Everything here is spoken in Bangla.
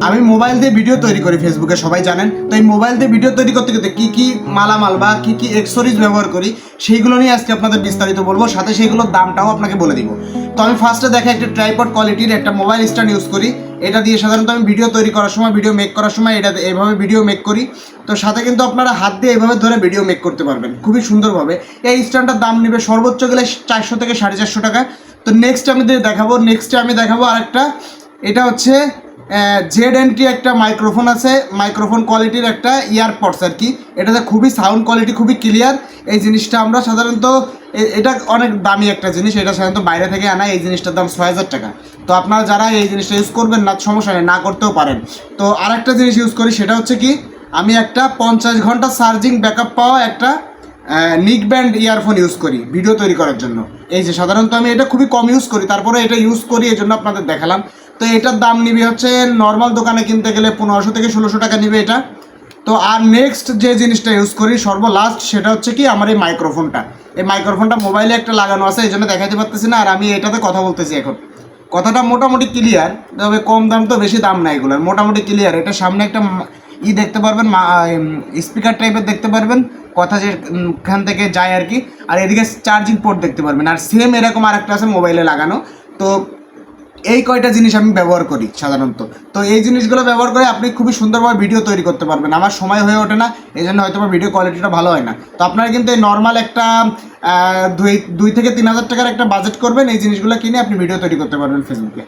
আমি মোবাইল দিয়ে ভিডিও তৈরি করি ফেসবুকে, সবাই জানেন। তো এই মোবাইল দিয়ে ভিডিও তৈরি করতে করতে কী কী মালামাল বা কী কী অ্যাক্সেসরিজ ব্যবহার করি সেইগুলো নিয়ে আজকে আপনাদের বিস্তারিত বলবো, সাথে সেইগুলোর দামটাও আপনাকে বলে দিব। তো আমি ফার্স্টে দেখে একটা ট্রাইপড কোয়ালিটির একটা মোবাইল স্ট্যান্ড ইউজ করি। এটা দিয়ে সাধারণত আমি ভিডিও তৈরি করার সময়, ভিডিও মেক করার সময় এটা এইভাবে ভিডিও মেক করি। তো সাথে কিন্তু আপনারা হাত দিয়ে এইভাবে ধরে ভিডিও মেক করতে পারবেন খুবই সুন্দরভাবে। এই স্ট্যান্ডটার দাম নেবে সর্বোচ্চ গেলে 400 থেকে 450 টাকা। তো নেক্সটে আমি দেখাবো আরেকটা। এটা হচ্ছে ZNT একটা মাইক্রোফোন আছে, মাইক্রোফোন কোয়ালিটির একটা ইয়ারপডস আর কি। এটাতে খুবই সাউন্ড কোয়ালিটি খুবই ক্লিয়ার। এই জিনিসটা আমরা সাধারণত এটা অনেক দামি একটা জিনিস, এটা সাধারণত বাইরে থেকে আনা। এই জিনিসটার দাম 6000 টাকা। তো আপনারা যারা এই জিনিসটা ইউজ করবেন না, সমস্যা নেই, না করতেও পারেন। তো আরেকটা জিনিস ইউজ করি, সেটা হচ্ছে কি, আমি একটা 50 ঘন্টা চার্জিং ব্যাকআপ পাওয়া একটা নিক ব্যান্ড ইয়ারফোন ইউজ করি ভিডিও তৈরি করার জন্য। এই যে সাধারণত আমি এটা খুবই কম ইউজ করি, তারপরে এটা ইউজ করি, এই জন্য আপনাদের দেখালাম। তো এটার দাম নিবে হচ্ছে নর্মাল দোকানে কিনতে গেলে 1500 থেকে 1600 টাকা নিবে এটা। তো আর নেক্সট যে জিনিসটা ইউজ করি সর্বলাস্ট, সেটা হচ্ছে কি আমার এই মাইক্রোফোনটা। এই মাইক্রোফোনটা মোবাইলে একটা লাগানো আছে, এই জন্য দেখাতে পারতেছি না, আর আমি এটাতে কথা বলতেছি এখন। কথাটা মোটামুটি ক্লিয়ার, তবে কম দাম তো বেশি দাম না এগুলোর, মোটামুটি ক্লিয়ার। এটা সামনে একটা দেখতে পারবেন, স্পিকার টাইপের দেখতে পারবেন, কথা যেখান থেকে যায় আর কি। আর এদিকে চার্জিং পোর্ট দেখতে পারবেন, আর সেম এরকম আরেকটা আছে মোবাইলে লাগানো। তো এই কয়টা জিনিস আমি ব্যবহার করি সাধারণত। তো এই জিনিসগুলো ব্যবহার করে আপনি খুবই সুন্দরভাবে ভিডিও তৈরি করতে পারবেন। আমার সময় হয়ে ওঠে না, এই জন্য হয়তো ভিডিও কোয়ালিটিটা ভালো হয় না। তো আপনারা কিন্তু এই নর্মাল একটা 2 থেকে 3000 টাকার একটা বাজেট করবেন, এই জিনিসগুলো কিনে আপনি ভিডিও তৈরি করতে পারবেন ফেসবুকে।